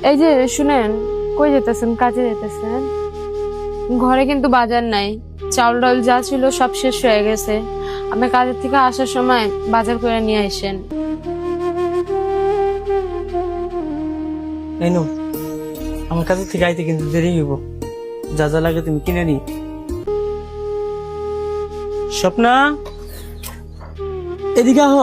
এই যে শুনেন, কই যেতেছেন? কাজে যেতেছেন? ঘরে কিন্তু বাজার নাই, চাউল ডাউল যা ছিল সব শেষ হয়ে গেছে। আপনি কাজের থেকে আসার সময় বাজার করে নিয়ে আসেন। এই নো, আমার কাছে থেকে আইতে কিন্তু দেরি হইব। যা যা লাগে তুমি কিনে নি। স্বপ্না, এদিকে আহ।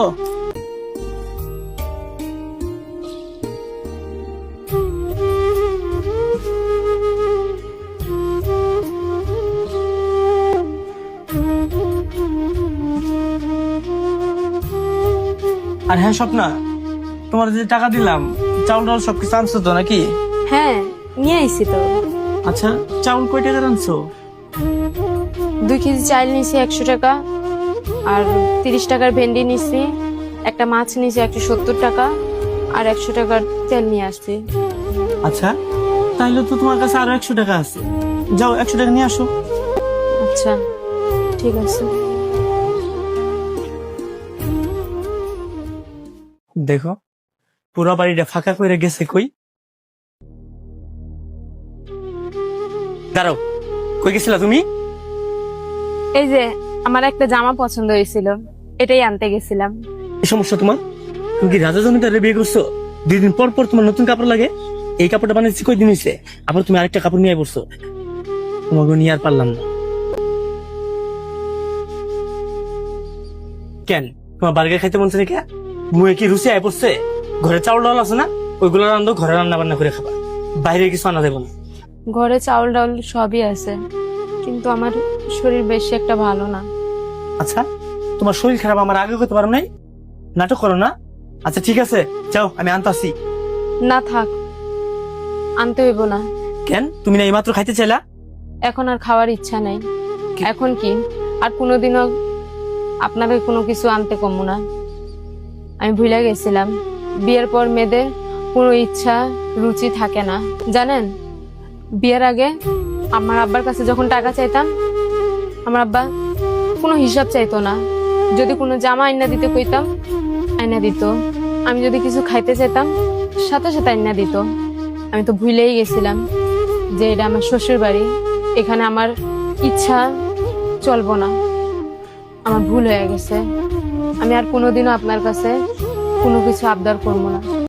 আর হ্যাঁ স্বপ্না, তোমার যে টাকা দিলাম, চাউল ডাউল সবকিছু আনছো তো নাকি? হ্যাঁ, নিয়ে আইছি তো। আচ্ছা, চাউল কয় টাকার আনছো? 2 কেজি চাল নিছি 100 টাকা, আর 30 টাকার ভেন্ডি নিছি, একটা মাছ নিছি 170 টাকা, আর 100 টাকার তেল নিয়ে আসছি। আচ্ছা, তাহলে তো তোমার কাছে আরো 100 টাকা আছে। যাও 100 টাকা নিয়ে আসো। আচ্ছা, ঠিক আছে। দেখো, পুরো বাড়িটা ফাঁকা করে গেছে কই? দাঁড়াও, কই গেছিলা তুমি? এই যে আমার একটা জামা পছন্দ হয়েছিল, এটাই আনতে গেছিলাম। এই সমস্যা তোমার? তুমি কি রাজা জমিদারের বিয়ে করছো? 2 দিন পর পর তোমার নতুন কাপড় লাগে। এই কাপড়টা বানিয়েছি কই দিন হয়েছে, আবার তুমি আরেকটা কাপড় নিয়ে পড়ছো। তোমাকে নিয়ে আর পারলাম না। কেন, তোমার বার্গার খাইতে মন চাই কে? মুয়ে কি রুচি আয় পড়ছে? ঘরে চাউল ডাউল আছে না, ওইগুলো রান্ধো, ঘরে রান্না বান্না করে খাবা। বাইরে কিছু আনা দেবো না। ঘরে চাউল ডাউল সবই আছে, কিন্তু আমার শরীর বেশি একটা ভালো না। আচ্ছা, তোমার শরীর খারাপ আমার আগে করতে পারো নাই? নাটক করো না। আচ্ছা ঠিক আছে, যাও আমি আনতে আসি। না থাক, আনতে হইব না। কেন, তুমি না এইমাত্র খাইতে চাইলা? এখন আর খাওয়ার ইচ্ছা নাই। এখন কি আর কোনোদিনও আপনাকে কোনো কিছু আনতে কমু না। আমি ভুলে গেছিলাম, বিয়ের পর মেয়েদের কোনো ইচ্ছা রুচি থাকে না, জানেন? বিয়ের আগে আমার আব্বার কাছে যখন টাকা চাইতাম, আমার আব্বা কোনো হিসাব চাইতো না। যদি কোনো জামা আইনা দিতে কইতাম, আইনা দিত। আমি যদি কিছু খাইতে চাইতাম, সাথে সাথে আইনা দিত। আমি তো ভুলেই গেছিলাম যে এটা আমার শ্বশুর বাড়ি, এখানে আমার ইচ্ছা চলবো না। আমার ভুল হয়ে গেছে। আমি আর কোনোদিনও আপনার কাছে কোনো কিছু আবদার করবো না।